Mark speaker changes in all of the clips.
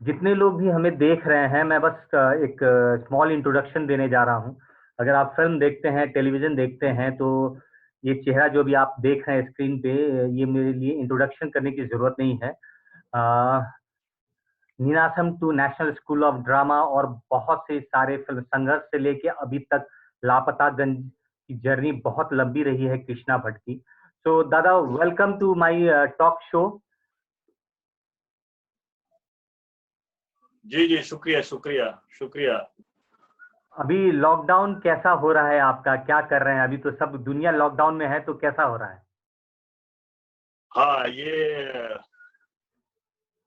Speaker 1: जितने लोग भी हमें देख रहे हैं, मैं बस एक स्मॉल इंट्रोडक्शन देने जा रहा हूं। अगर आप फिल्म देखते हैं, टेलीविजन देखते हैं, तो ये चेहरा जो भी आप देख रहे हैं स्क्रीन पे, ये मेरे लिए इंट्रोडक्शन करने की जरूरत नहीं है। अ, Ninasam to National School of Drama और बहुत से सारे फिल्म संघर्ष से लेके अभी तक लापतागंज की जर्नी बहुत लंबी रही है कृष्णा भट्ट की। सो दादा, welcome to my talk show.
Speaker 2: जी जी, शुक्रिया शुक्रिया शुक्रिया।
Speaker 1: अभी लॉकडाउन कैसा हो रहा है आपका? क्या कर रहे हैं? अभी तो सब दुनिया लॉकडाउन में है, तो कैसा हो रहा है?
Speaker 2: हाँ, ये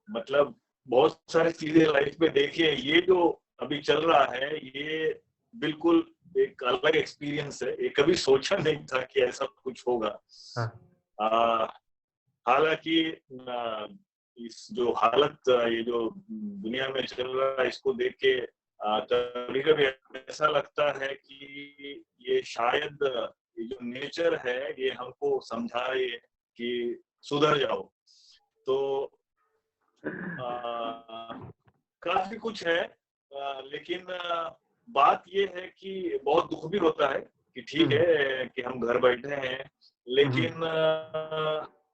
Speaker 2: मतलब बहुत सारी चीजें लाइफ में देखिए। ये जो अभी चल रहा है, ये बिल्कुल एक अलग एक्सपीरियंस है। ये कभी सोचा नहीं था कि ऐसा कुछ होगा।
Speaker 1: हाँ।
Speaker 2: आ, हालांकि इस जो हालत, ये जो दुनिया में चल रहा है, इसको देख के कभी कभी ऐसा लगता है कि ये शायद ये जो नेचर है, ये हमको समझा रही है कि सुधर जाओ। तो काफी कुछ है। लेकिन बात ये है कि बहुत दुख भी होता है कि ठीक
Speaker 1: हम्म।
Speaker 2: है कि हम घर बैठे हैं,
Speaker 1: हम्म।
Speaker 2: लेकिन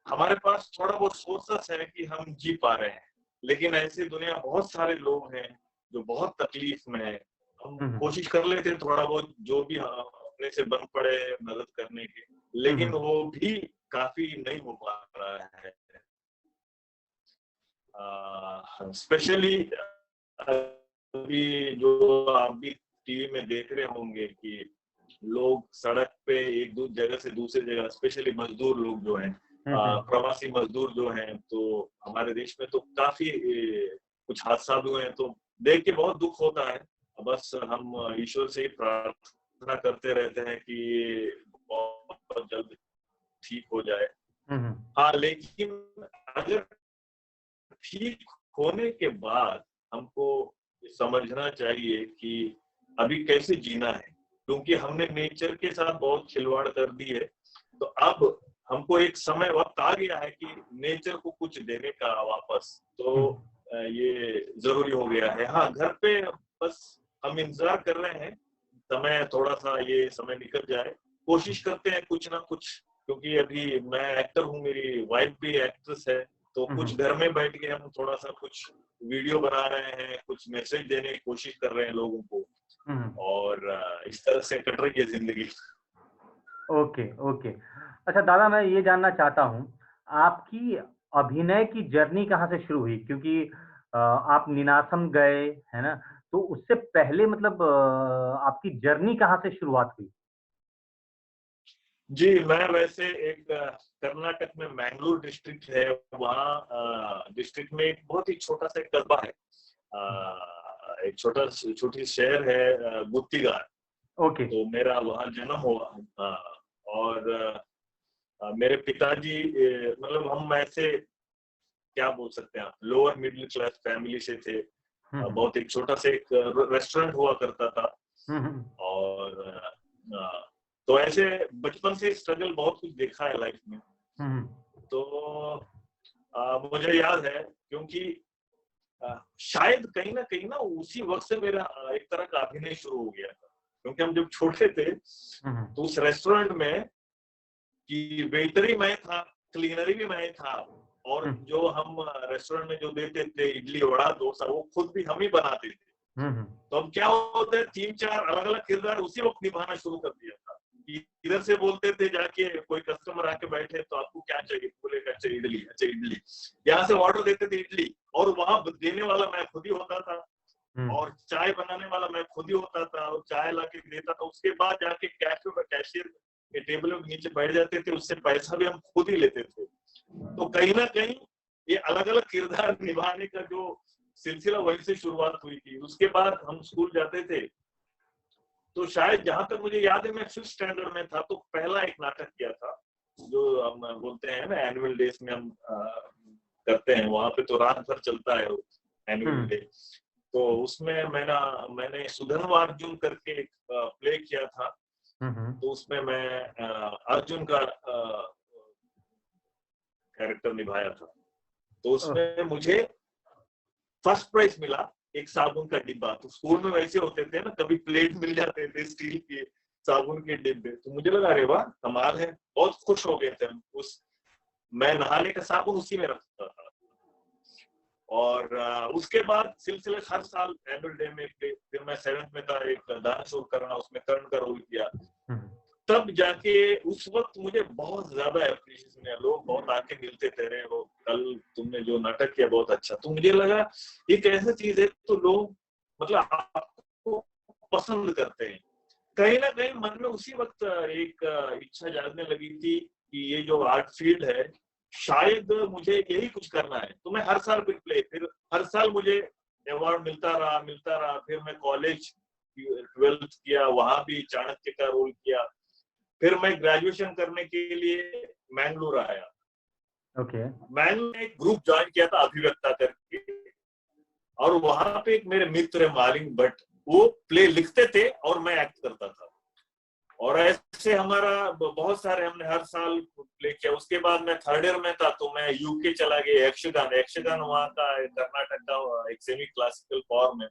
Speaker 2: हमारे पास थोड़ा बहुत सोर्सेस है कि हम जी पा रहे हैं। लेकिन ऐसी दुनिया बहुत सारे लोग हैं जो बहुत तकलीफ में है। हम
Speaker 1: हम्म।
Speaker 2: कोशिश कर लेते हैं थोड़ा बहुत जो भी अपने से बन पड़े मदद करने की, लेकिन
Speaker 1: हम्म।
Speaker 2: वो भी काफी नहीं हो पा रहा है। स्पेशली अभी जो आप भी टीवी में देख रहे होंगे कि लोग सड़क पे एक जगह से दूसरी जगह, स्पेशली मजदूर लोग जो हैं,
Speaker 1: हम्म।
Speaker 2: प्रवासी मजदूर जो हैं, तो हमारे देश में तो काफी कुछ हादसा भी हुए हैं। तो देख के बहुत दुख होता है। बस हम ईश्वर से ही प्रार्थना करते रहते हैं कि बहुत जल्द ठीक हो जाए।
Speaker 1: हम्म।
Speaker 2: हाँ, लेकिन अगर ठीक होने के बाद हमको समझना चाहिए कि अभी कैसे जीना है, क्योंकि हमने नेचर के साथ बहुत खिलवाड़ कर दी है। तो अब हमको एक समय वक्त आ गया है कि नेचर को कुछ देने का वापस। तो ये जरूरी हो गया है। हाँ, घर पे बस हम इंतजार कर रहे हैं, समय थोड़ा सा ये समय निकल जाए। कोशिश करते हैं कुछ ना कुछ, क्योंकि अभी मैं एक्टर हूँ, मेरी वाइफ भी एक्ट्रेस है। तो कुछ घर में बैठ के हम थोड़ा सा कुछ वीडियो बना रहे हैं, कुछ मैसेज देने की कोशिश कर रहे हैं लोगों को।
Speaker 1: हम्म।
Speaker 2: और इस तरह से कट रही है जिंदगी।
Speaker 1: Okay, okay. अच्छा दादा, मैं ये जानना चाहता हूँ, आपकी अभिनय की जर्नी कहाँ से शुरू हुई? क्योंकि आप नीनासम गए, है ना? तो उससे पहले मतलब आपकी जर्नी कहाँ से शुरुआत हुई?
Speaker 2: जी, मैं वैसे एक कर्नाटक में मैंगलोर डिस्ट्रिक्ट है, वहाँ डिस्ट्रिक्ट में एक बहुत ही छोटा सा कस्बा है। एक छोटी शहर है, गुत्तीगार।
Speaker 1: ओके।
Speaker 2: तो मेरा वहाँ जन्म हुआ। और मेरे पिताजी, मतलब हम ऐसे क्या बोल सकते हैं, लोअर मिडिल क्लास फैमिली से थे।
Speaker 1: हम्म।
Speaker 2: बहुत एक छोटा सा एक रेस्टोरेंट हुआ करता था।
Speaker 1: हम्म।
Speaker 2: और तो ऐसे बचपन से स्ट्रगल बहुत कुछ देखा है लाइफ में।
Speaker 1: हम्म।
Speaker 2: तो मुझे याद है, क्योंकि शायद कहीं ना उसी वक्त से मेरा एक तरह का अभिनय शुरू हो गया था। क्योंकि हम जब छोटे थे,
Speaker 1: हम्म।
Speaker 2: तो उस रेस्टोरेंट में कि वेटर ही मैं था, क्लीनर भी मैं था। और
Speaker 1: हम्म।
Speaker 2: जो हम रेस्टोरेंट में जो देते थे इडली वड़ा डोसा, वो खुद भी हम ही बनाते थे।
Speaker 1: हम्म।
Speaker 2: तो अब क्या होता है, 3-4 अलग अलग किरदार उसी वक्त निभाना शुरू कर दिया था। इधर से बोलते थे जाके, कोई कस्टमर आके बैठे तो आपको क्या चाहिए, बोलेगा अच्छा इडली, अच्छा इडली। यहाँ से ऑर्डर देते थे इडली, और वहां देने वाला मैं खुद ही होता था।
Speaker 1: हम्म।
Speaker 2: और चाय बनाने वाला मैं खुद ही होता था, और चाय ला के देता था। उसके बाद जाके कैफे में कैशियर के टेबल के नीचे बैठ जाते थे, उससे पैसा भी हम खुद ही लेते थे। तो कहीं ना कहीं ये अलग अलग किरदार निभाने का जो सिलसिला, वहीं से शुरुआत हुई थी। उसके बाद हम स्कूल जाते थे। तो शायद जहां तक मुझे याद है, मैं 5th स्टैंडर्ड में था, तो पहला एक नाटक किया था, जो हम बोलते हैं ना एनुअल डेज में हम करते हैं। वहां पे तो रात भर चलता है एनुअल डे। तो उसमें मैंने सुधन्व अर्जुन करके एक प्ले किया था।
Speaker 1: हम्म।
Speaker 2: तो उसमें मैं अर्जुन का कैरेक्टर निभाया था। तो उसमें मुझे फर्स्ट प्राइज मिला एक साबुन का डिब्बा। तो स्कूल में वैसे होते थे ना, कभी प्लेट मिल जाते थे स्टील के साबुन के डिब्बे। तो मुझे लगा अरे वाह कमाल है, बहुत खुश हो गए थे हम। मैं नहाने का साबुन उसी में रखता था। और उसके बाद सिलसिले हर साल एनुअल डे में, फिर मैं 7th में था, एक दान शो करना, उसमें कर्ण का रोल किया। तब जाके उस वक्त मुझे बहुत ज्यादा एप्रिशिएशन है, लोग बहुत आके मिलते थे, रे वो कल तुमने जो नाटक किया बहुत अच्छा। तो मुझे लगा एक ऐसा चीज है तो लोग मतलब आपको पसंद करते हैं। कहीं ना कहीं मन में उसी वक्त एक इच्छा जागने लगी थी कि ये जो आर्ट फील्ड है शायद मुझे यही कुछ करना है। तो मैं हर साल फिर हर साल मुझे अवार्ड मिलता रहा। फिर मैं कॉलेज 12th किया, वहां भी चाणक्य का रोल किया। फिर मैं ग्रेजुएशन करने के लिए मैंगलोर आया। मैंगलोर में एक ग्रुप ज्वाइन किया था अभिव्यक्ता करके, और वहां पे एक मेरे मित्र है मालिंग भट्ट, वो प्ले लिखते थे और मैं एक्ट करता था। और ऐसे हमारा बहुत सारे हमने हर साल प्ले किया। उसके बाद मैं 3rd ईयर में था तो मैं यूके चला गया। यक्षगान वहाँ का कर्नाटक का एक सेमी क्लासिकल फॉर्म है,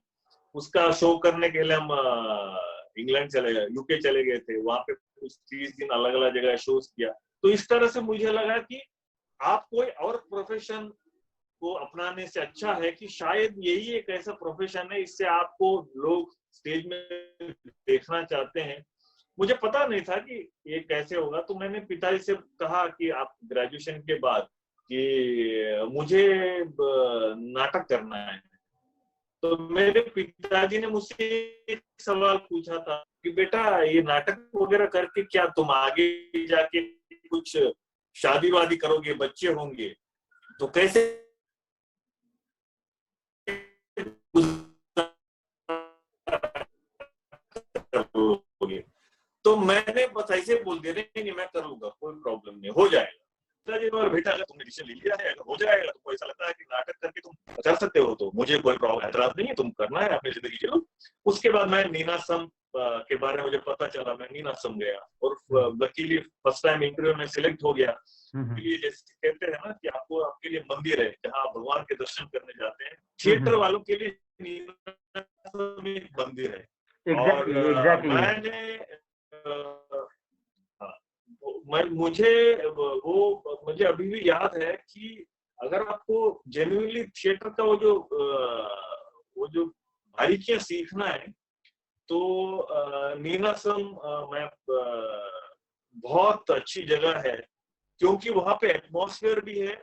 Speaker 2: उसका शो करने के लिए हम इंग्लैंड चले गए, यूके चले गए थे। वहां पे कुछ 30 दिन अलग अलग जगह शोज किया। तो इस तरह से मुझे लगा कि आप कोई और प्रोफेशन को अपनाने से अच्छा है कि शायद यही एक ऐसा प्रोफेशन है इससे आपको लोग स्टेज में देखना चाहते हैं। मुझे पता नहीं था कि ये कैसे होगा। तो मैंने पिताजी से कहा कि आप ग्रेजुएशन के बाद कि मुझे नाटक करना है। तो मेरे पिताजी ने मुझसे एक सवाल पूछा था कि बेटा ये नाटक वगैरह करके क्या तुम आगे जाके कुछ शादी वादी करोगे, बच्चे होंगे, तो कैसे करोगे? तो मैंने बस ऐसे बोल दिया नहीं मैं कर लूंगा, कोई प्रॉब्लम नहीं, हो जाएगा। बेटा अगर तुमने डिसीजन ले लिया है, अगर हो जाएगा, तुमको ऐसा लगता है कि नाटक करके तुम कर सकते हो, तो मुझे कोई प्रॉब्लम एतराज नहीं है, तुम करना है अपनी जिंदगी जी लो। उसके बाद मैं नीनासम के बारे में मुझे पता चला, मैं नीनासम गया और लकीली फर्स्ट टाइम इंटरव्यू में सिलेक्ट हो गया। ये जैसे कहते हैं ना कि आपको आपके लिए मंदिर है जहाँ आप भगवान के दर्शन करने जाते हैं, थिएटर वालों के लिए नीनासम एक मंदिर है। और मैंने मुझे अभी भी याद है कि अगर आपको जेन्युइनली थिएटर का वो जो बारीकियां सीखना है तो नीनासम में बहुत अच्छी जगह है, क्योंकि वहां पे एटमॉस्फेयर भी है।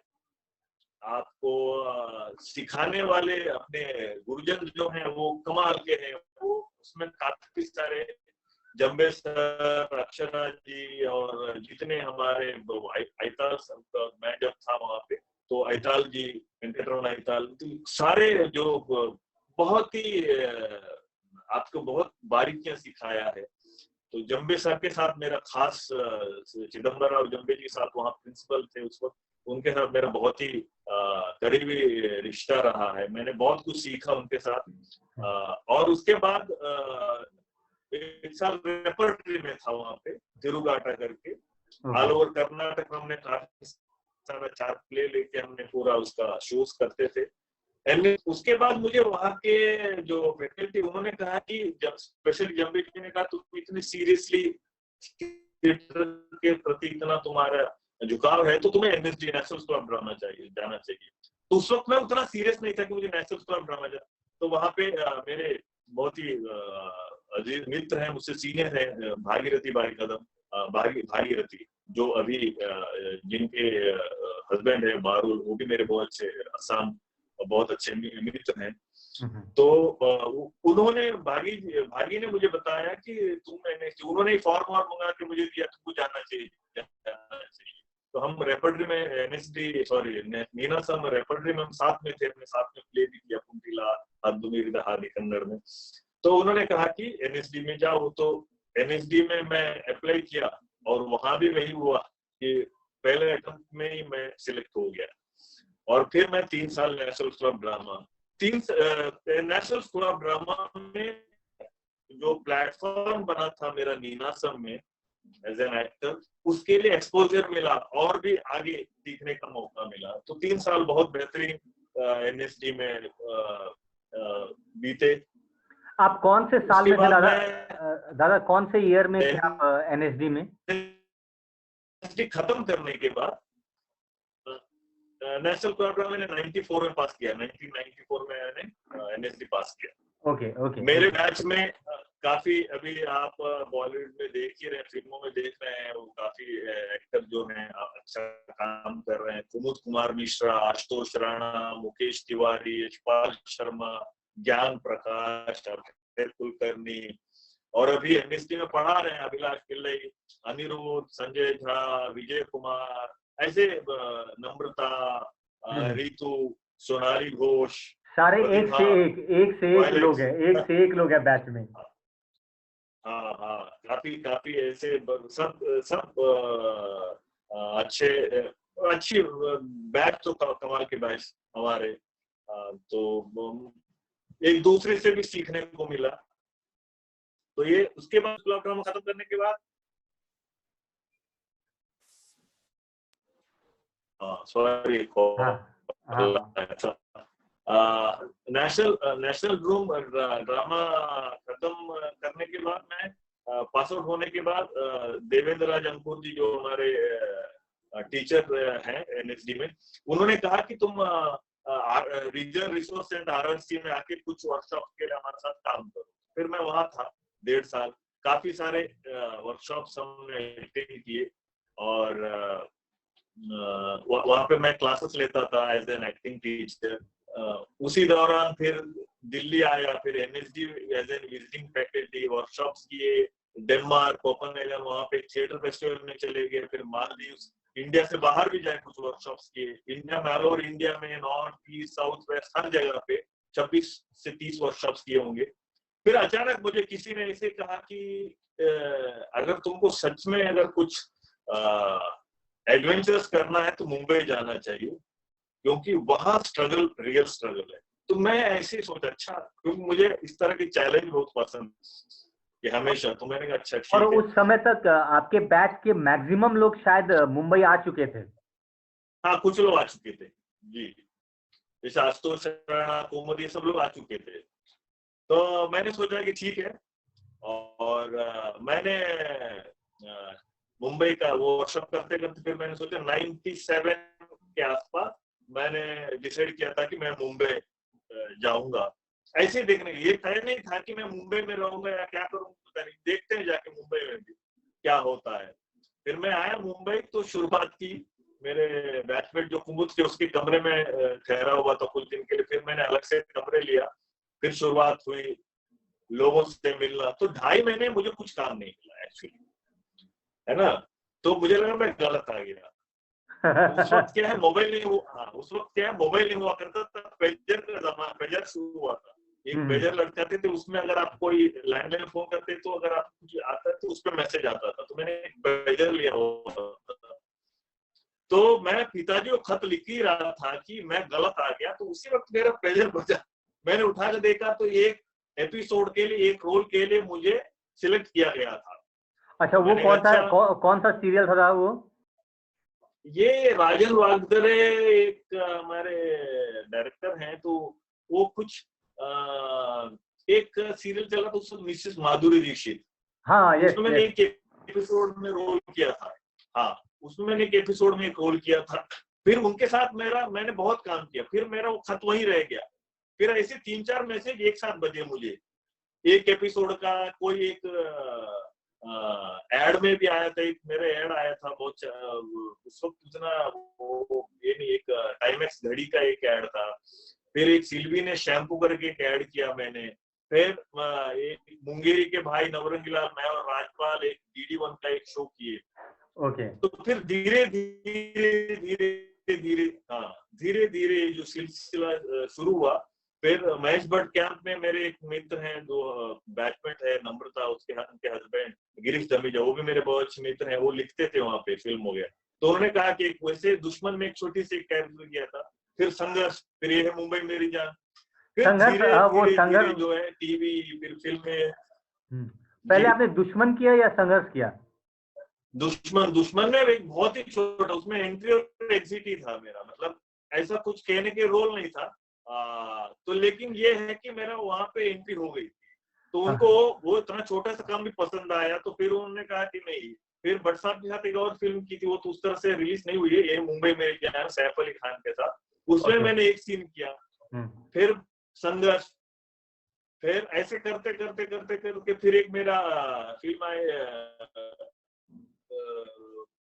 Speaker 2: आपको सिखाने वाले अपने गुरुजन जो हैं वो कमाल के हैं, वो उसमें काफी सारे जम्बे सर, अक्षरा जी और जितने हमारे आइताल, मैं जब था वहां पे तो आइताल जी, वेंकटरमण आइताल, तो सारे जो बहुत ही आपको बहुत बारीकियां सिखाया है। तो जम्बे सर के साथ मेरा खास, चिदम्बरा और जम्बे जी के साथ वहाँ प्रिंसिपल थे उस वक्त, उनके साथ मेरा बहुत ही करीबी रिश्ता रहा है। मैंने बहुत कुछ सीखा उनके साथ। और उसके बाद एक साल रेपर्टरी में था वहां पे तिरुगाटा करके, ऑल ओवर कर्नाटक में हमने काफी सारा 4 प्ले लेके हमने पूरा उसका शोज करते थे। एंड उसके बाद मुझे वहां के जो फैकल्टी उन्होंने कहा कि जब स्पेशली जम्बे जी ने कहा तुम इतनी सीरियसली थिएटर के प्रति इतना तुम्हारा झुकाव है तो तुम्हें NSD, national School of drama जाना चाहिए। तो उस वक्त मैं उतना सीरियस नहीं था कि मुझे नेशनल स्कूल ऑफ ड्रामा जाना। तो वहां पे मेरे बहुत ही अजीज मित्र हैं, मुझसे सीनियर है, भागीरथी बाई कदम, भागीरथी जो अभी जिनके हस्बैंड है बारुल, वो भी मेरे बहुत अच्छे असम बहुत अच्छे मित्र हैं। तो उन्होंने भागी ने मुझे बताया कि उन्होंने फॉर्म मंगा के मुझे दिया, तुमको जाना चाहिए। तो हम रेपर्टरी में नीनासम रेपर्टरी में हम साथ में थे, अपने साथ में प्ले भी किया कुंटिला अद्दुमीरिदा हादी कन्नड़ में। तो उन्होंने कहा कि एनएसडी में जाओ। तो एनएसडी में मैं अप्लाई किया और वहां भी वही हुआ कि पहले अटेम्प्ट में ही मैं सिलेक्ट हो गया। और फिर मैं 3 साल national School of drama, national School of drama में जो प्लेटफॉर्म बना था मेरा नीनासम में एज एन एक्टर, उसके लिए एक्सपोजर मिला और भी आगे सीखने का मौका मिला। तो 3 साल बहुत बेहतरीन एनएसडी में बीते।
Speaker 1: आप कौन से साल में थे दादा? दादा कौन से ईयर में थे आप एनएसडी में?
Speaker 2: एनएसडी खत्म करने के बाद नेशनल कोटा मैंने 94 में पास किया, 1994 में मैंने एनएसडी पास किया।
Speaker 1: ओके।
Speaker 2: मेरे बैच में काफी, अभी आप बॉलीवुड में देख ही रहे हैं, फिल्मों में देख रहे हैं, वो काफी एक्टर जो हैं अच्छा काम कर रहे हैं। कुमुद कुमार मिश्रा, आशुतोष राणा, मुकेश तिवारी, यशपाल शर्मा, ज्ञान प्रकाश, अभय कुलकर्णी, और अभी एमएसडी में पढ़ा रहे हैं अभिलाष पिल्लई, अनिरुद्ध, संजय झा, विजय कुमार, ऐसे नम्रता, रितु, सोनाली घोष,
Speaker 1: सारे एक से एक लोग हैं बैच में।
Speaker 2: हाँ, काफी ऐसे सब अच्छी बैच, तो कमाल के बैच हमारे। तो एक दूसरे से भी सीखने को मिला। तो ये उसके बाद लॉकडाउन खत्म करने के बाद सॉरी नेशनल ड्रामा खत्म करने के बाद मैं पास आउट होने के बाद देवेंद्र राज अंकुर जी जो हमारे टीचर हैं एनएसडी में, उन्होंने कहा कि तुम रीजनल रिसोर्स सेंटर आरआरसी में आके कुछ वर्कशॉप के लिए हमारे साथ काम करो। फिर मैं वहां था 1.5 साल, काफी सारे वर्कशॉप्स हमने अटेंड किए, और वहां पे मैं क्लासेस लेता था एज एन एक्टिंग टीचर। उसी दौरान फिर दिल्ली आया, फिर NSD as an visiting faculty, workshops किए, डेनमार्क, कोपेनहेगन, वहां पे थिएटर फेस्टिवल में चले गए, फिर मालदीव, इंडिया से बाहर भी जाए कुछ वर्कशॉप्स किए। इंडिया में, ऑल ओवर इंडिया में, नॉर्थ ईस्ट साउथ वेस्ट हर जगह पे 26 से 30 वर्कशॉप्स किए होंगे। फिर अचानक मुझे किसी ने ऐसे कहा कि अगर तुमको सच में अगर कुछ एडवेंचर्स करना है तो मुंबई जाना चाहिए, क्योंकि वहां स्ट्रगल, रियल स्ट्रगल है। तो मैं ऐसे ही सोचा, अच्छा, क्योंकि मुझे इस तरह के चैलेंज बहुत पसंद कि हमेशा, तो मैंने कहा अच्छा ठीक है।
Speaker 1: और उस समय तक आपके बैच के मैक्सिमम लोग शायद मुंबई आ चुके थे।
Speaker 2: हाँ, कुछ लोग आ चुके थे जी, जैसे आशुतोष राणा, कुमुद, ये सब लोग आ चुके थे। तो मैंने सोचा कि ठीक है, और मैंने मुंबई का वो वर्कशॉप करते करते फिर मैंने सोचा 97 के आसपास मैंने डिसाइड किया था कि मैं मुंबई जाऊंगा। ऐसे देखने, ये तय नहीं था कि मैं मुंबई में रहूंगा या क्या करूंगा, देखते हैं जाके मुंबई में भी क्या होता है। फिर मैं आया मुंबई, तो शुरुआत की, मेरे बैचमेट जो कुमुद थे उसके कमरे में ठहरा हुआ था कुछ दिन के लिए, फिर मैंने अलग से कमरे लिया, फिर शुरुआत हुई लोगों से मिलना। तो 2.5 महीने मुझे कुछ काम नहीं मिला एक्चुअली, है ना। तो मुझे लगा मैं गलत आ गया। उस वक्त क्या है, मोबाइल नहीं हुआ, उस वक्त क्या है, मोबाइल नहीं हुआ करता था, पेजर का जमाना, पेजर शुरू हुआ था, एक पेजर लटकाते थे, उसमें अगर आप कोई लैंडलाइन फोन करते तो अगर आप कुछ आता तो उस पर मैसेज आता था। तो मैंने एक पेजर लिया हुआ था, तो मैं पिताजी को खत लिख ही रहा था कि मैं गलत आ गया, तो उसी वक्त मेरा पेजर बजा। मैंने उठा कर देखा तो एक एपिसोड के लिए, एक रोल के लिए मुझे सिलेक्ट किया गया था।
Speaker 1: अच्छा, वो कौन सा सीरियल था वो?
Speaker 2: ये राजन वागदरे एक हमारे डायरेक्टर हैं, तो वो कुछ एक सीरियल चला था उसमें, मिसेस माधुरी दीक्षित।
Speaker 1: हाँ,
Speaker 2: उसमें मैंने एक एपिसोड में रोल किया था। हाँ, उसमें मैंने एक एपिसोड में एक रोल किया था। फिर उनके साथ मैंने बहुत काम किया, फिर मेरा वो खत वहीं रह गया। फिर ऐसे 3-4 मैसेज एक साथ बजे मुझे, एक एपिसोड का, कोई एक एड में भी आया था, एक मेरा एड आया था बहुत उस वक्त, उतना वो ये नहीं, एक टाइमेक्स घड़ी का एक एड था। फिर एक सिल्वी ने शैम्पू करके एक एड किया मैंने। फिर एक मुंगेरी के भाई नवरंगीलाल, मैं और राजपाल एक DD1 का एक शो किए।
Speaker 1: ओके।
Speaker 2: तो फिर धीरे धीरे जो सिलसिला शुरू हुआ। फिर महेश भट्ट कैंप में मेरे एक मित्र हैं जो बैचमेट है, नम्रता, उनके हस्बैंड गिरीश धमीजा, वो भी मेरे बहुत अच्छे मित्र हैं, वो लिखते थे वहां पे फिल्म हो गया। तो उन्होंने कहा कि वैसे दुश्मन में एक छोटी सी कैरेक्टर किया था। फिर संघर्ष, फिर ये है मुंबई मेरी जान, फिर धीरे जो है टीवी, फिर फिल्में।
Speaker 1: पहले आपने दुश्मन किया या संघर्ष किया?
Speaker 2: दुश्मन में एक बहुत ही छोटा, उसमें एंट्री और एग्जिट ही था मेरा, मतलब ऐसा कुछ कहने के रोल नहीं था। तो लेकिन ये है कि मेरा वहां पे एंट्री हो गई, तो उनको वो इतना छोटा सा काम भी पसंद आया, तो फिर उन्होंने कहा कि नहीं। फिर भट्ट साहब के साथ एक और फिल्म की थी, वो तो उस तरह से रिलीज नहीं हुई है, ये मुंबई में किया है सैफ अली खान के साथ, उसमें मैंने एक सीन किया। फिर संघर्ष, फिर ऐसे करते करते करते करके फिर एक मेरा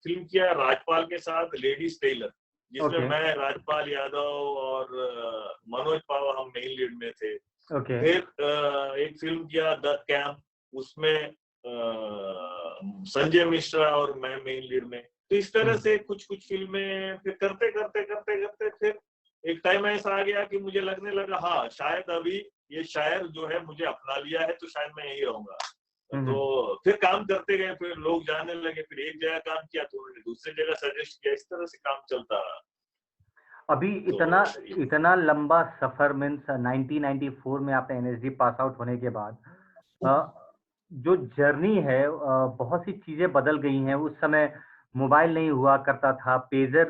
Speaker 2: फिल्म किया राजपाल के साथ, लेडीज टेलर, जिसमें मैं, राजपाल यादव और मनोज पावा हम मेन लीड में थे। फिर एक फिल्म किया द कैंप, उसमें संजय मिश्रा और मैं मेन लीड में। तो इस तरह से कुछ कुछ फिल्में फिर करते करते करते करते फिर एक टाइम ऐसा आ गया कि मुझे लगने लगा हाँ शायद अभी ये शायर जो है मुझे अपना लिया है, तो शायद मैं यही रहूंगा। तो फिर काम करते गए, फिर लोग जाने लगे, फिर एक जगह काम किया तो उन्होंने दूसरी जगह सजेस्ट किया, इस तरह से काम चलता रहा।
Speaker 1: अभी इतना लंबा सफर, मीन्स 1994 में आपने एनएसडी पास आउट होने के बाद जो जर्नी है, बहुत सी चीजें बदल गई हैं। उस समय मोबाइल नहीं हुआ करता था, पेजर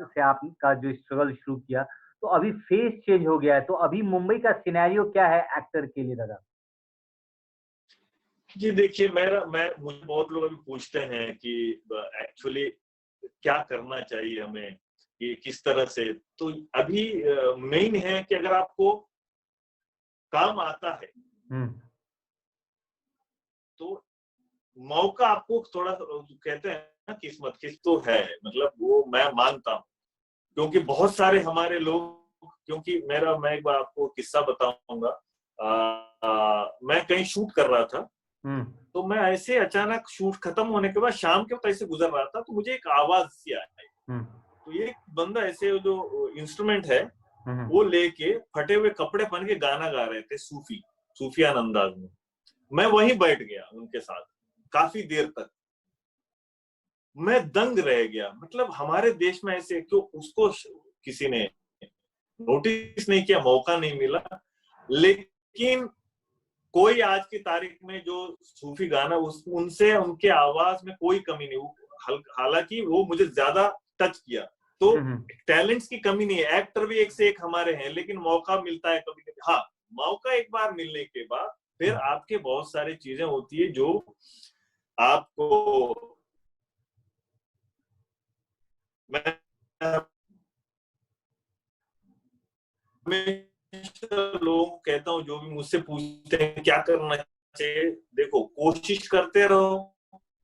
Speaker 1: से आपका जो स्ट्रगल शुरू किया, तो अभी फेस चेंज हो गया है। तो अभी मुंबई का सिनेरियो क्या है एक्टर के लिए दादा?
Speaker 2: जी देखिए, मुझे बहुत लोग अभी पूछते हैं कि एक्चुअली क्या करना चाहिए हमें, कि किस तरह से। तो अभी मेन है कि अगर आपको काम आता है तो मौका आपको थोड़ा, कहते हैं ना किस्मत किस तो है, मतलब वो मैं मानता हूँ, क्योंकि बहुत सारे हमारे लोग, क्योंकि मैं एक बार आपको किस्सा बताऊंगा। मैं कहीं शूट कर रहा था, तो मैं ऐसे अचानक शूट खत्म होने के बाद शाम के वक्त ऐसे गुजर रहा था, तो मुझे एक आवाज सी आई। तो ये एक बंदा ऐसे जो इंस्ट्रूमेंट है वो लेके फटे हुए कपड़े पहन के गाना गा रहे थे, सूफियान अंदाज में। मैं वहीं बैठ गया उनके साथ काफी देर तक, मैं दंग रह गया। मतलब हमारे देश में ऐसे क्यों, उसको किसी ने नोटिस नहीं किया, मौका नहीं मिला। लेकिन कोई आज की तारीख में जो सूफी गाना, उनसे उनके आवाज में कोई कमी नहीं, हालांकि वो मुझे ज्यादा टच किया। तो टैलेंट्स की कमी नहीं है, एक्टर भी एक से एक हमारे हैं, लेकिन मौका मिलता है कभी कभी। हाँ, मौका एक बार मिलने के बाद फिर आपके बहुत सारी चीजें होती है जो आपको, मैं लोगों को कहता हूँ जो भी मुझसे पूछते हैं क्या करना चाहिए, देखो कोशिश करते रहो,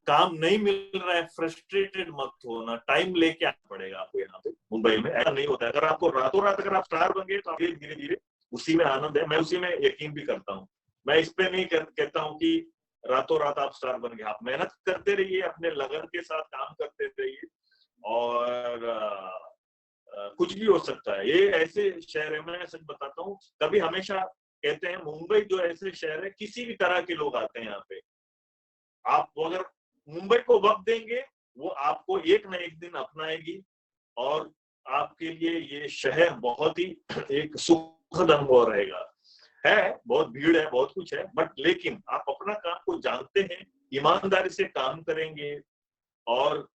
Speaker 2: काम नहीं मिल रहा है फ्रस्ट्रेटेड मत होना, टाइम लेके आना पड़ेगा आपको। यहाँ पे मुंबई में ऐसा नहीं होता है, अगर आपको रातों रात अगर आप स्टार बन गए तो आप धीरे धीरे उसी में आनंद है। मैं उसी में यकीन भी करता हूँ, मैं इस पे नहीं कहता हूँ कि रातों रात आप स्टार बन गए। आप मेहनत करते रहिए, अपने लगन के साथ काम करते रहिए, और कुछ भी हो सकता है। ये ऐसे शहर है, मैं सच बताता हूँ, कभी हमेशा कहते हैं मुंबई जो ऐसे शहर है, किसी भी तरह के लोग आते हैं यहाँ पे, आप अगर मुंबई को वक्त देंगे वो आपको एक ना एक दिन अपनाएगी, और आपके लिए ये शहर बहुत ही एक सुखद अनुभव रहेगा। है बहुत भीड़ है, बहुत कुछ है, बट लेकिन आप अपना काम को जानते हैं, ईमानदारी से काम करेंगे और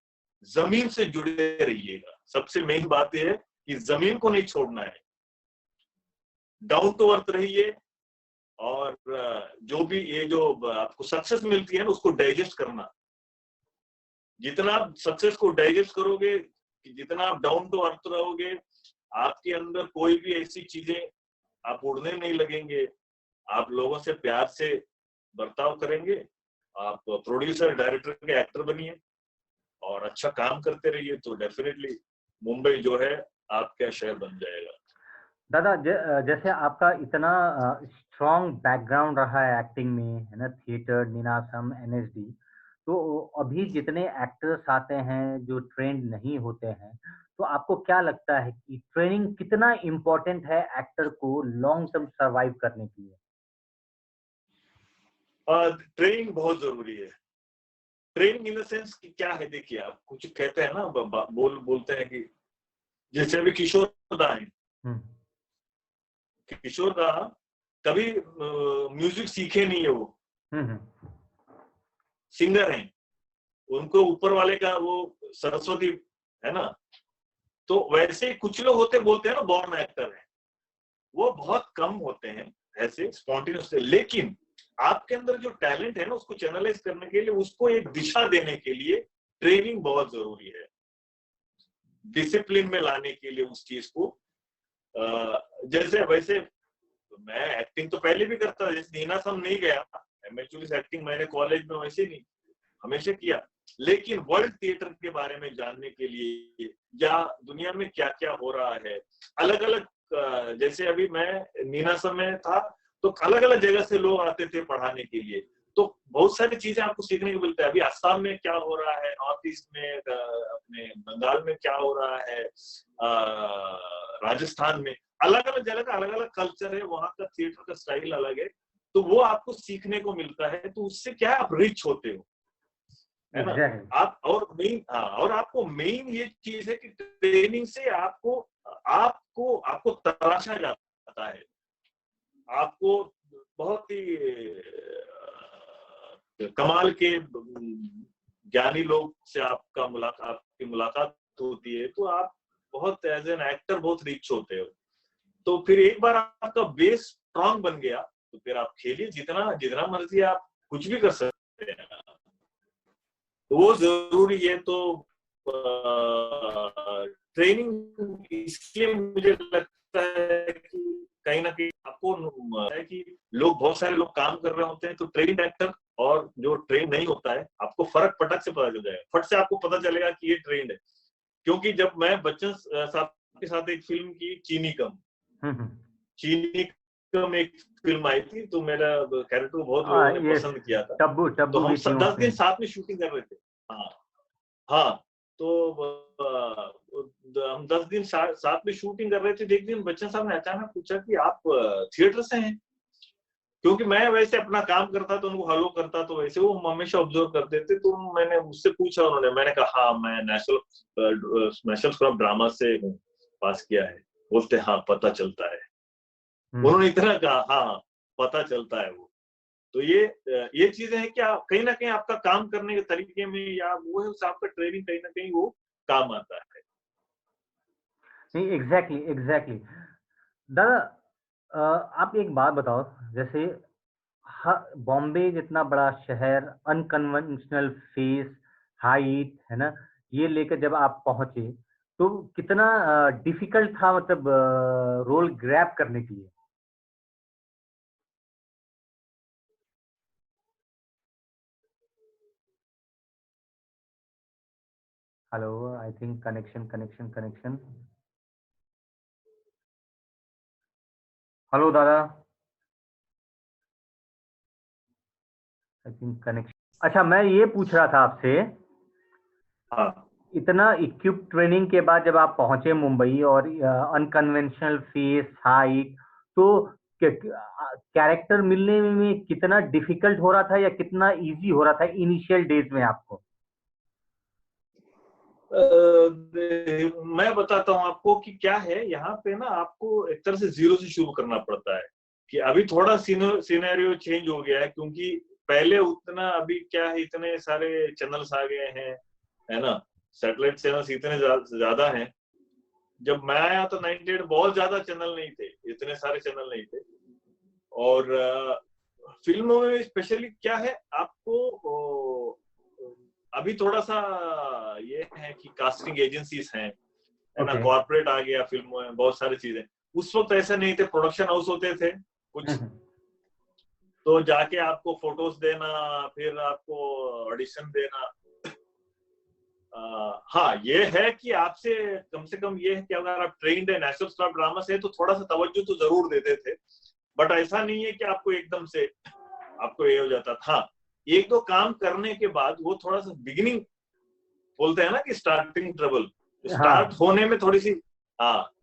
Speaker 2: जमीन से जुड़े रहिएगा। सबसे मेन बात यह है कि जमीन को नहीं छोड़ना है, डाउन टू अर्थ रहिए, और जो भी ये जो आपको सक्सेस मिलती है ना, उसको डाइजेस्ट करना। जितना आप सक्सेस को डाइजेस्ट करोगे, जितना आप डाउन टू अर्थ रहोगे, आपके अंदर कोई भी ऐसी चीजें, आप उड़ने नहीं लगेंगे, आप लोगों से प्यार से बर्ताव करेंगे, आप प्रोड्यूसर डायरेक्टर के एक्टर बनिए और अच्छा काम करते रहिए, तो डेफिनेटली मुंबई जो है आपका शहर बन जाएगा।
Speaker 1: दादा, जैसे आपका इतना स्ट्रॉन्ग बैकग्राउंड रहा है एक्टिंग में, है ना, थिएटर, नीनासम, एनएसडी, तो अभी जितने एक्टर्स आते हैं जो ट्रेंड नहीं होते हैं, तो आपको क्या लगता है कि ट्रेनिंग कितना इम्पोर्टेंट है एक्टर को लॉन्ग टर्म सरवाइव करने के लिए?
Speaker 2: ट्रेनिंग बहुत जरूरी है। ट्रेनिंग इन द सेंस कि क्या है, देखिए आप कुछ कहते हैं ना, बोलते हैं कि जैसे अभी किशोर दा है, किशोर दा कभी म्यूजिक सीखे नहीं है, वो सिंगर हैं, उनको ऊपर वाले का वो सरस्वती है ना, तो वैसे कुछ लोग होते बोलते हैं ना बॉर्न एक्टर है, वो बहुत कम होते हैं ऐसे स्पॉन्टेनियस। लेकिन आपके अंदर जो टैलेंट है ना, उसको चैनलाइज करने के लिए, उसको एक दिशा देने के लिए ट्रेनिंग बहुत जरूरी है, डिसिप्लिन में लाने के लिए उस चीज को। जैसे वैसे मैं एक्टिंग तो पहले भी करता था, जैसे नीनासम नहीं गया एक्चुअली एक्टिंग मैंने कॉलेज में वैसे नहीं हमेशा किया, लेकिन वर्ल्ड थिएटर के बारे में जानने के लिए या दुनिया में क्या क्या हो रहा है अलग अलग, जैसे अभी मैं नीनासम में था तो अलग अलग जगह से लोग आते थे पढ़ाने के लिए, तो बहुत सारी चीजें आपको सीखने को मिलता है। अभी असम में क्या हो रहा है, नॉर्थ ईस्ट में, अपने बंगाल में क्या हो रहा है, राजस्थान में, अलग अलग जगह का अलग अलग कल्चर है, वहां का थिएटर का स्टाइल अलग है, तो वो आपको सीखने को मिलता है। तो उससे क्या है, आप रिच होते हो, है ना। आप और मेन, हाँ, और आपको मेन ये चीज है कि ट्रेनिंग से आपको आपको आपको तराशा जाता है, आपको बहुत ही कमाल के ज्ञानी लोग से आपकी मुलाकात होती है, तो आप बहुत एज एन एक्टर बहुत रिच होते हो। तो फिर एक बार आपका बेस स्ट्रांग बन गया तो फिर आप खेलिए, जितना जितना मर्जी आप कुछ भी कर सकते हैं, तो वो जरूरी है। तो ट्रेनिंग इसलिए मुझे लगता है कि कहीं ना कहीं आपको है कि लोग, बहुत सारे लोग काम कर रहे होते हैं, तो ट्रेनिंग एक्टर और जो ट्रेन नहीं होता है, आपको फर्क पटक से पता चल जाएगा, फट से आपको पता चलेगा कि ये ट्रेंड है। क्योंकि जब मैं बच्चन साहब के साथ एक फिल्म की चीनी कम एक फिल्म आई थी, तो मेरा कैरेक्टर बहुत लोगों ने पसंद किया था,
Speaker 1: टब्बू
Speaker 2: तो हम 10 दिन साथ में शूटिंग कर रहे थे। हाँ हाँ, तो हम 10 दिन साथ में शूटिंग कर रहे थे। एक दिन बच्चन साहब ने अचानक पूछा कि आप थिएटर से हैं, क्योंकि मैं वैसे अपना काम करता तो उनको हेलो करता, तो वैसे वो हमेशा ऑब्जर्व करते थे। तो मैंने मुझसे पूछा, उन्होंने, मैंने कहा हाँ मैं नेशनल स्कूल ऑफ ड्रामा से हूँ, पास किया है। बोलते हाँ पता चलता है, उन्होंने इतना कहा, हाँ पता चलता है वो। तो ये चीजें हैं क्या, कहीं ना कहीं आपका काम करने के तरीके में या वो है, आपका ट्रेनिंग कहीं ना कहीं वो काम आता है।
Speaker 1: नहीं, एग्जैक्टली दादा, आप एक बात बताओ, जैसे बॉम्बे जितना बड़ा शहर, अनकन्वेंशनल फेस, हाइट, है ना, ये लेकर जब आप पहुंचे तो कितना डिफिकल्ट था, मतलब रोल ग्रैब करने के लिए? Hello, I think connection. Hello दादा, आई थिंक कनेक्शन। अच्छा, मैं ये पूछ रहा था आपसे,
Speaker 2: हाँ,
Speaker 1: इतना इक्विप ट्रेनिंग के बाद जब आप पहुंचे मुंबई और अनकन्वेंशनल फेस, हाइट, तो कैरेक्टर मिलने में कितना डिफिकल्ट हो रहा था या कितना इजी हो रहा था इनिशियल डेज में आपको?
Speaker 2: मैं बताता हूँ आपको कि क्या है यहाँ पे ना, आपको एक तरह से जीरो से शुरू करना पड़ता है। कि अभी थोड़ा सिनेरियो चेंज हो गया है, क्योंकि पहले उतना, अभी क्या है, इतने सारे चैनल्स आ गए हैं, है ना, सैटेलाइट चैनल्स इतने ज्यादा हैं। जब मैं आया तो 98 बहुत ज्यादा चैनल नहीं थे, इतने सारे चैनल नहीं थे। और फिल्मों में स्पेशली क्या है, आपको अभी थोड़ा सा ये है कि कास्टिंग एजेंसीज हैं, है ना, कॉर्पोरेट आ गया फिल्मों में, बहुत सारी चीजें। उस वक्त ऐसा नहीं थे, प्रोडक्शन हाउस होते थे कुछ, तो जाके आपको फोटोज देना, फिर आपको ऑडिशन देना। हाँ, ये है कि आपसे कम से कम ये है कि अगर आप ट्रेन्ड है, नेशनल स्कूल ऑफ ड्रामा से, तो थोड़ा सा तवज्जो तो जरूर देते थे। बट ऐसा नहीं है कि आपको एकदम से आपको ये हो जाता था। एक दो काम करने के बाद वो थोड़ा सा बिगिनिंग, बोलते हैं ना कि स्टार्टिंग ट्रबल, स्टार्ट होने में थोड़ी सी, हाँ,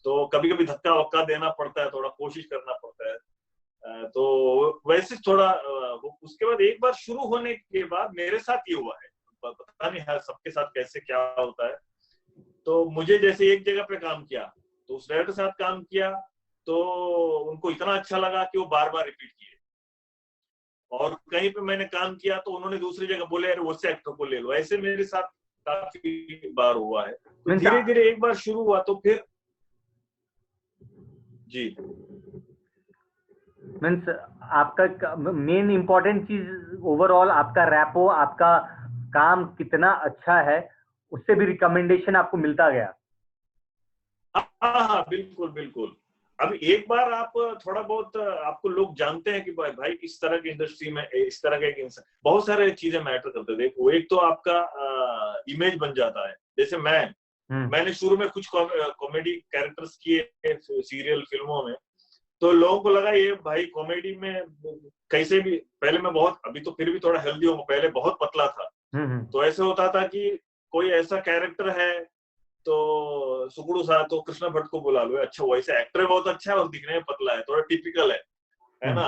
Speaker 2: तो कभी कभी धक्का वक्का देना पड़ता है, थोड़ा कोशिश करना पड़ता है। तो वैसे थोड़ा उसके बाद एक बार शुरू होने के बाद मेरे साथ ये हुआ है, पता नहीं है सबके साथ कैसे क्या होता है। तो मुझे जैसे एक जगह पे काम किया, तो उस डायरेक्टर के साथ काम किया, तो उनको इतना अच्छा लगा कि वो बार बार रिपीट किए। और कहीं पे मैंने काम किया तो उन्होंने दूसरी जगह बोले, अरे उससे एक्टर को ले लो। ऐसे मेरे साथ काफी बार हुआ है। तो
Speaker 1: मीन्स
Speaker 2: धीरे धीरे एक बार शुरू हुआ तो फिर जी
Speaker 1: मीन्स आपका मेन इम्पोर्टेंट चीज ओवरऑल आपका रैपो, आपका काम कितना अच्छा है, उससे भी रिकमेंडेशन आपको मिलता गया।
Speaker 2: हाँ हाँ बिल्कुल बिल्कुल। अब एक बार आप थोड़ा बहुत आपको लोग जानते हैं कि भाई इस तरह की इंडस्ट्री में इस तरह के इंसान, बहुत सारे चीजें मैटर करते थे। देखो एक तो आपका इमेज बन जाता है। जैसे मैंने शुरू में कुछ कॉमेडी कैरेक्टर्स किए सीरियल फिल्मों में, तो लोगों को लगा ये भाई कॉमेडी में कैसे भी, पहले मैं बहुत, अभी तो फिर भी थोड़ा हेल्दी हूँ, पहले बहुत पतला था। तो ऐसे होता था कि कोई ऐसा कैरेक्टर है तो सुगड़ू सा, तो कृष्ण भट्ट को बुला लो, अच्छा वैसे एक्टर बहुत अच्छा है और दिखने में पतला है, थोड़ा टिपिकल है ना।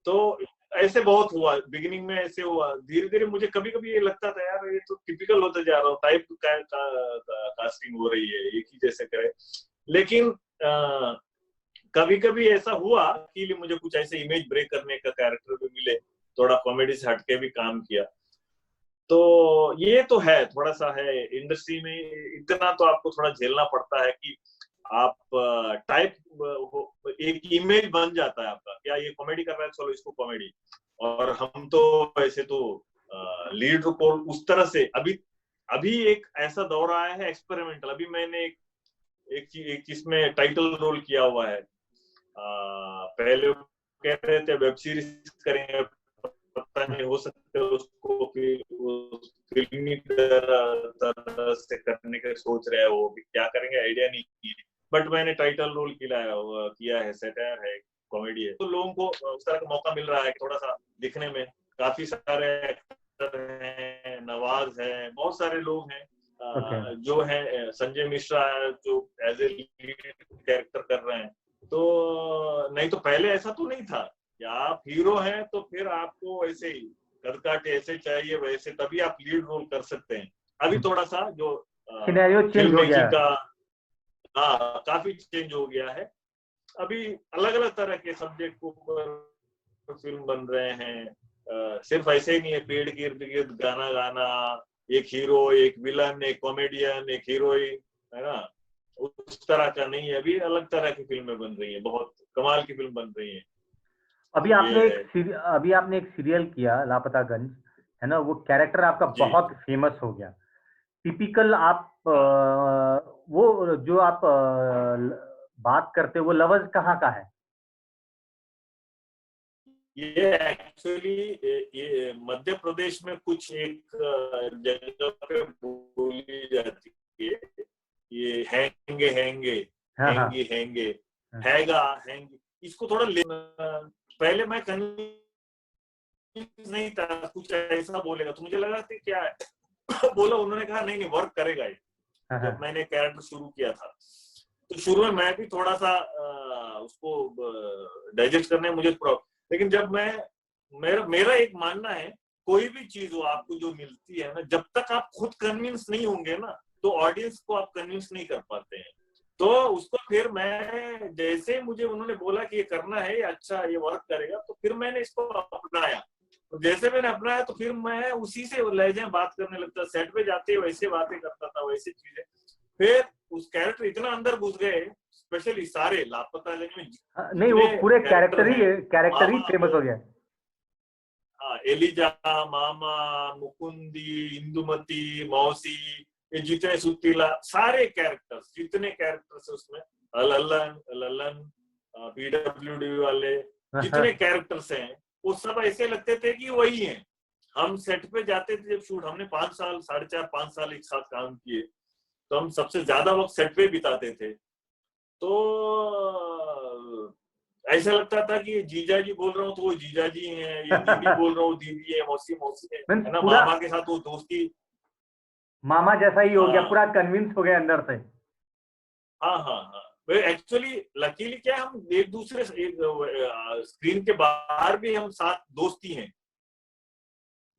Speaker 2: तो ऐसे बहुत हुआ, बिगिनिंग में ऐसे हुआ। धीरे धीरे मुझे कभी कभी ये लगता था यार ये तो टिपिकल होता जा रहा हूँ, टाइप कास्टिंग हो रही है, एक ही जैसे करे। लेकिन कभी कभी ऐसा हुआ कि मुझे कुछ ऐसे इमेज ब्रेक करने का कैरेक्टर भी मिले, थोड़ा कॉमेडी से हटके भी काम किया। तो ये तो है, थोड़ा सा है इंडस्ट्री में, इतना तो आपको थोड़ा झेलना पड़ता है कि आप टाइप एक इमेज बन जाता है आपका, क्या ये कॉमेडी कर रहा है चलो इसको कॉमेडी। और हम तो ऐसे तो लीड रोल उस तरह से, अभी एक ऐसा दौर आया है एक्सपेरिमेंटल। अभी मैंने एक चीज में टाइटल रोल किया हुआ है। पहले कह रहे थे वेब सीरीज करेंगे, पता नहीं हो सकता उसको फिल्मी तरह से करने का सोच रहे हैं, वो भी क्या करेंगे आइडिया नहीं की। बट मैंने टाइटल रोल किया है, सेटायर है, कॉमेडी है, तो लोगों को उस तरह का मौका मिल रहा है थोड़ा सा दिखने में। काफी सारे एक्टर हैं, नवाज है, बहुत सारे लोग हैं जो है, संजय मिश्रा है जो एज ए लीड कैरेक्टर कर रहे हैं। तो नहीं तो पहले ऐसा तो नहीं था कि आप हीरो हैं तो फिर आपको ऐसे ही कदकाठी ऐसे चाहिए वैसे, तभी आप लीड रोल कर सकते हैं। अभी थोड़ा सा जो
Speaker 1: सिनेरियो चेंज
Speaker 2: फिल्म
Speaker 1: हो गया
Speaker 2: मेकिंग का हाँ काफी चेंज हो गया है। अभी अलग अलग तरह के सब्जेक्ट को फिल्म बन रहे हैं। सिर्फ ऐसे ही नहीं है पेड़ के इर्द गिर्द गाना गाना, एक हीरो एक विलन एक कॉमेडियन एक हीरोइन, है ना, उस तरह का नहीं है। अभी अलग तरह की फिल्में बन रही है, बहुत कमाल की फिल्म बन रही है।
Speaker 1: अभी आपने एक सीरियल किया लापतागंज, है ना, वो कैरेक्टर आपका
Speaker 2: जी
Speaker 1: बहुत फेमस हो गया। टिपिकल आप
Speaker 2: हाँ।
Speaker 1: वो जो आप बात करते वो लवर्स कहाँ का है?
Speaker 2: ये एक्चुअली ये मध्य प्रदेश में कुछ एक जगह पे बोली जाती है। ये हैंगे हैंगे
Speaker 1: हाँ हाँ
Speaker 2: हैंगी हैंगे
Speaker 1: हाँ।
Speaker 2: हैगा हैंगी, इसको थोड़ा पहले मैं नहीं था, कुछ ऐसा बोलेगा तो मुझे लगा कि क्या है बोला, उन्होंने कहा नहीं नहीं वर्क करेगा ये।
Speaker 1: हाँ
Speaker 2: जब
Speaker 1: हाँ।
Speaker 2: मैंने कैरेक्टर शुरू किया था तो शुरू में मैं भी थोड़ा सा उसको डाइजेस्ट करने में मुझे प्रॉब्लम, लेकिन जब मेरा एक मानना है कोई भी चीज हो आपको जो मिलती है ना, जब तक आप खुद कन्विंस नहीं होंगे ना तो ऑडियंस को आप कन्विंस नहीं कर पाते हैं। तो उसको फिर मैं जैसे मुझे उन्होंने बोला कि ये करना है, अच्छा ये वर्क करेगा, तो फिर मैंने इसको अपनाया। तो जैसे मैंने अपनाया तो फिर मैं उसी से लहजे में बात करने लगता, सेट पे जाते वैसे बातें करता था, वैसे चीजें। फिर उस कैरेक्टर इतना अंदर घुस गए, स्पेशली सारे लापता में
Speaker 1: नहीं, वो
Speaker 2: जितने
Speaker 1: पूरे
Speaker 2: कैरेक्टर हैं,
Speaker 1: कैरेक्टर ही
Speaker 2: मामा
Speaker 1: फेमस हो गया।
Speaker 2: हाँ एलिजा, मामा, मुकुंदी, इंदुमती, मौसी, ये जितने सुतीला सारे कैरेक्टर्स, जितने कैरेक्टर्स उसमें, ललन ललन, पीडब्ल्यूडी वाले जितने कैरेक्टर्स हैं वो सब ऐसे लगते थे कि वही हैं। हम सेट पे जाते थे जब शूट, हमने 5 साल 4.5 5 साल एक साथ काम किए, तो हम सबसे ज्यादा वक्त सेट पे बिताते थे। तो ऐसा लगता था कि जीजा जी बोल रहा हूँ तो वो जीजा जी हैं, ये दीदी बोल रहा हूँ दीदी है, मौसी मौसी है ना,
Speaker 1: पूरा
Speaker 2: मामा के साथ वो दोस्ती।
Speaker 1: मामा जैसा ही हो गया,
Speaker 2: हाँ
Speaker 1: पूरा कन्विंस हो गया अंदर से।
Speaker 2: हाँ हाँ हाँ। एक्चुअली लकीली क्या हम एक दूसरे स्क्रीन के बाहर भी हम साथ दोस्ती हैं।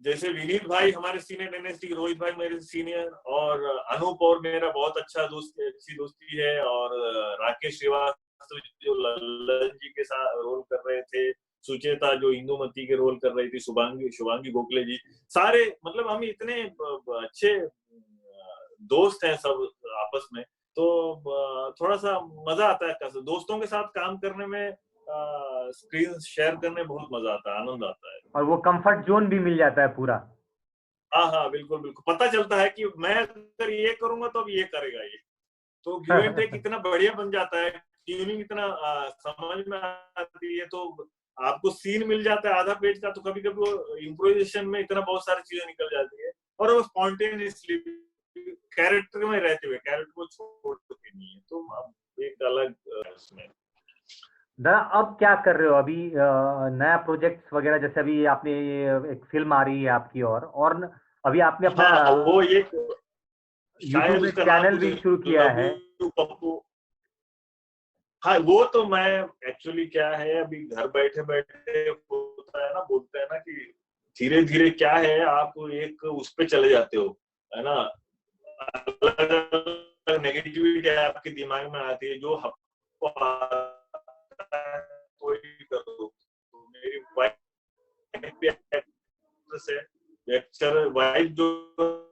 Speaker 2: जैसे विनीत भाई हमारे सीनियर एनएसटी, रोहित भाई मेरे सीनियर, और अनूप और मेरा बहुत अच्छा अच्छी दोस्ती है, और राकेश श्रीवास्तव जो लल्लन जी के साथ रोल कर रहे थे, सुचेता जो इंदुमती के रोल कर रही थी, शुभांगी गोखले जी, सारे मतलब हम इतने अच्छे दोस्त हैं सब आपस में, तो थोड़ा सा मजा आता है। दोस्तों के साथ काम करने में, स्क्रीन शेयर करने में बहुत मजा आता है, आनंद आता है।
Speaker 1: और वो कंफर्ट जोन भी मिल जाता है पूरा।
Speaker 2: हाँ हाँ, बिल्कुल बिल्कुल, पता चलता है कि मैं अगर ये करूंगा तो अब ये करेगा ये, तो गिव एंड टेक इतना बढ़िया बन जाता है, ट्यूनिंग इतना समझ में आती है, तो आपको सीन मिल जाता है आधा पेज का, तो कभी कभी वो इम्प्रोवाइजेशन में इतना बहुत सारी चीजें निकल जाती है, और वो स्पॉन्टेनियसली कैरेक्टर में रहते हुए, कैरेक्टर को छोड़ के नहीं है, तो अब एक अलग उसमें।
Speaker 1: दादा अब क्या कर रहे हो अभी? नया प्रोजेक्ट्स वगैरह, जैसे अभी आपने एक फिल्म आ रही है आपकी, और अभी आपने अपना
Speaker 2: हाँ, वो एक
Speaker 1: यूट्यूब
Speaker 2: शायद
Speaker 1: में
Speaker 2: उसका नाम
Speaker 1: चैनल
Speaker 2: कुछ
Speaker 1: भी शुरू किया
Speaker 2: लव
Speaker 1: है।
Speaker 2: यू पप्पू। हाँ, वो तो मैं एक्चुअली क्या है, अभी घर बैठे बैठे होता है ना, बोलते हैं ना कि धीरे धीरे क्या है, आप एक उस पे चले जाते हो, है ना, अलग अलग नेगेटिविटी आपके दिमाग में आती है, जो आपको आता है कोई कर दो। तो मेरी वाइफ भी एक्ट्रेस है, लेक्चर वाइफ जो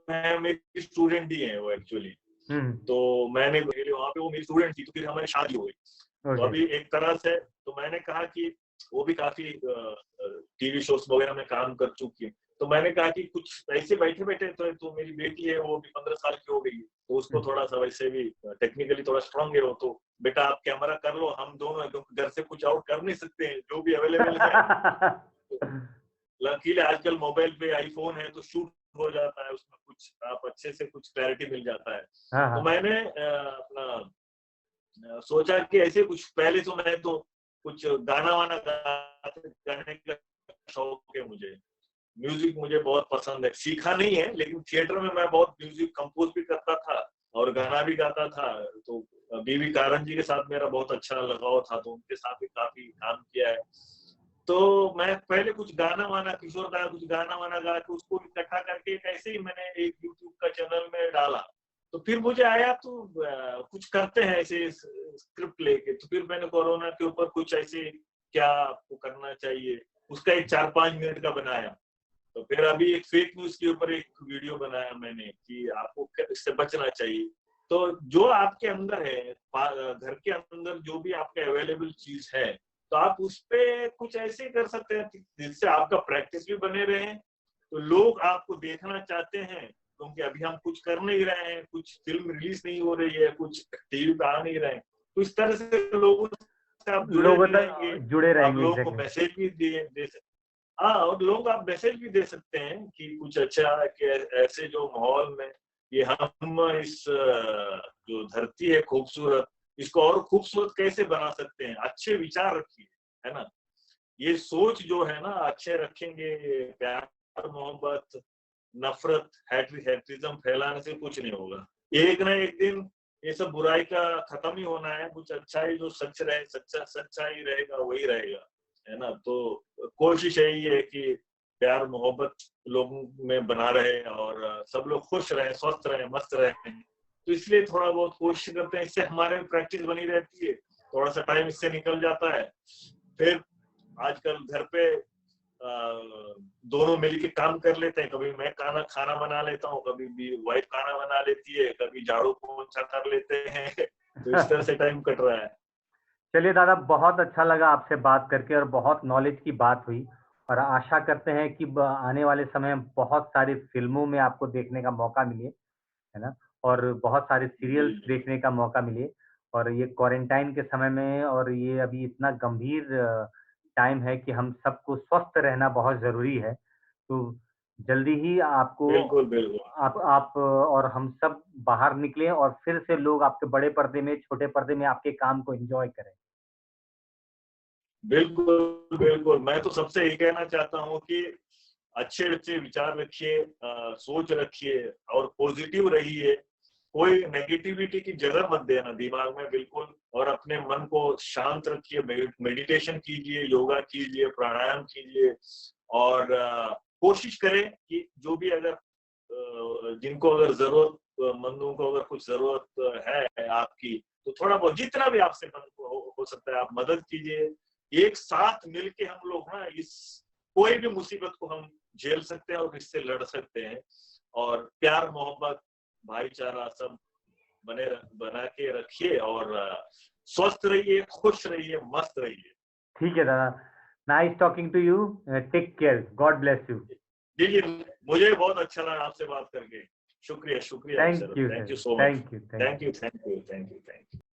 Speaker 2: है मेरी स्टूडेंट ही है वो एक्चुअली, तो मैंने वहां पे वो मेरी स्टूडेंट थी, तो फिर हमारी शादी हो गई। तो
Speaker 1: ओके।
Speaker 2: अभी एक तरह से तो मैंने कहा कि वो भी काफी टीवी शोज वगैरह में काम कर चुकी है, तो मैंने कहा कि कुछ ऐसे बैठे बैठे, तो मेरी बेटी है वो भी 15 साल की हो गई है, तो उसको थोड़ा सा वैसे भी टेक्निकली थोड़ा स्ट्रांग है वो, तो बेटा आप कैमरा कर लो, हम दोनों, क्योंकि घर से कुछ और कर नहीं सकते हैं, जो भी अवेलेबल है। लकीली आजकल मोबाइल पे आईफोन है, तो शूट हो जाता है उसमें, कुछ आप अच्छे से कुछ क्लैरिटी मिल जाता है।
Speaker 1: हाँ
Speaker 2: तो
Speaker 1: हाँ।
Speaker 2: मैंने अपना सोचा कि ऐसे कुछ, पहले तो मैं तो कुछ गाना वाना गाने का शौक है मुझे, म्यूजिक मुझे बहुत पसंद है, सीखा नहीं है, लेकिन थिएटर में मैं बहुत म्यूजिक कंपोज भी करता था और गाना भी गाता था। तो बीवी कारन जी के साथ मेरा बहुत अच्छा लगाव था, तो उनके साथ भी काफी काम किया है। तो मैं पहले कुछ गाना वाना, किशोर दा कुछ गाना वाना गा के उसको इकट्ठा करके ऐसे ही मैंने एक यूट्यूब का चैनल में डाला। तो फिर मुझे आया तो कुछ करते हैं ऐसे स्क्रिप्ट लेके, तो फिर मैंने कोरोना के ऊपर कुछ ऐसे क्या आपको करना चाहिए, उसका एक 4-5 मिनट का बनाया। तो फिर अभी एक फेक न्यूज के ऊपर एक वीडियो बनाया मैंने कि आपको इससे बचना चाहिए। तो जो आपके अंदर है, घर के अंदर जो भी आपके अवेलेबल चीज है, तो आप उस पे कुछ ऐसे कर सकते हैं जिससे आपका प्रैक्टिस भी बने रहे, तो लोग आपको देखना चाहते हैं, क्योंकि अभी हम कुछ कर नहीं रहे हैं, कुछ फिल्म रिलीज नहीं हो रही है, कुछ टीवी पे आ नहीं रहे हैं, तो इस तरह से लोगों से आप जुड़े
Speaker 1: लोगों
Speaker 2: भी रहेंगे,
Speaker 1: तक जुड़े
Speaker 2: आप
Speaker 1: रहेंगे,
Speaker 2: लोगों को
Speaker 1: एग्जैक्टली।
Speaker 2: मैसेज भी दे सकते। हाँ, और लोग आप मैसेज भी दे सकते हैं कि कुछ अच्छा है, कि ऐसे जो माहौल में ये हम इस जो धरती है खूबसूरत, इसको और खूबसूरत कैसे बना सकते हैं, अच्छे विचार रखिए, है ना, ये सोच जो है ना अच्छे रखेंगे, प्यार मोहब्बत नफरत हैट्रिज्म फैलाने से कुछ नहीं होगा, एक ना एक दिन ये सब बुराई का खत्म ही होना है, कुछ अच्छाई जो सच रहे, सच्चाई रहेगा वही रहेगा, है ना। तो कोशिश यही है कि प्यार मोहब्बत लोगों में बना रहे और सब लोग खुश रहे, स्वस्थ रहे, मस्त रहे, तो इसलिए थोड़ा बहुत कोशिश करते हैं, इससे हमारे प्रैक्टिस बनी रहती है, थोड़ा सा टाइम इससे निकल जाता है। फिर आजकल घर पे दोनों मिलके काम कर लेते हैं, कभी मैं खाना बना लेता हूँ, कभी भी वाइफ खाना बना लेती है, कभी झाड़ू पोछा कर लेते हैं। तो इस तरह से टाइम कट रहा है।
Speaker 1: चलिए दादा, बहुत अच्छा लगा आपसे बात करके, और बहुत नॉलेज की बात हुई। और आशा करते हैं कि आने वाले समय में बहुत सारी फिल्मों में आपको देखने का मौका मिले, है ना, और बहुत सारे
Speaker 2: जी
Speaker 1: सीरियल्स
Speaker 2: जी
Speaker 1: देखने का मौका मिले। और ये क्वारंटाइन के समय में, और ये अभी इतना गंभीर टाइम है कि हम सबको स्वस्थ रहना बहुत जरूरी है। तो जल्दी ही आपको,
Speaker 2: बिल्कुल बिल्कुल
Speaker 1: आप और हम सब बाहर निकलें, और फिर से लोग आपके बड़े पर्दे में, छोटे पर्दे में आपके काम को एंजॉय करें।
Speaker 2: बिल्कुल बिल्कुल, मैं तो सबसे यही कहना चाहता हूँ कि अच्छे अच्छे विचार रखिए, सोच रखिए और पॉजिटिव रहिए, कोई नेगेटिविटी की जगह मत देना दिमाग में बिल्कुल, और अपने मन को शांत रखिए, मेडिटेशन कीजिए, योगा कीजिए, प्राणायाम कीजिए, और कोशिश करें कि जो भी अगर जिनको अगर जरूरत मंदों को अगर कुछ जरूरत है आपकी, तो थोड़ा बहुत जितना भी आपसे हो सकता है आप मदद कीजिए। एक साथ मिलके हम लोग ना इस कोई भी मुसीबत को हम झेल सकते हैं और इससे लड़ सकते हैं। और प्यार मोहब्बत भाईचारा सब बना के रखिए और स्वस्थ रहिए, खुश रहिए, मस्त रहिए।
Speaker 1: ठीक है दादा, nice talking to you, take care, God bless you.
Speaker 2: जी जी, मुझे बहुत अच्छा लगा आपसे बात करके। शुक्रिया शुक्रिया
Speaker 1: thank
Speaker 2: sir,
Speaker 1: you
Speaker 2: thank
Speaker 1: sir,
Speaker 2: you so much.
Speaker 1: Thank you, thank you.
Speaker 2: Thank you thank you thank you thank you.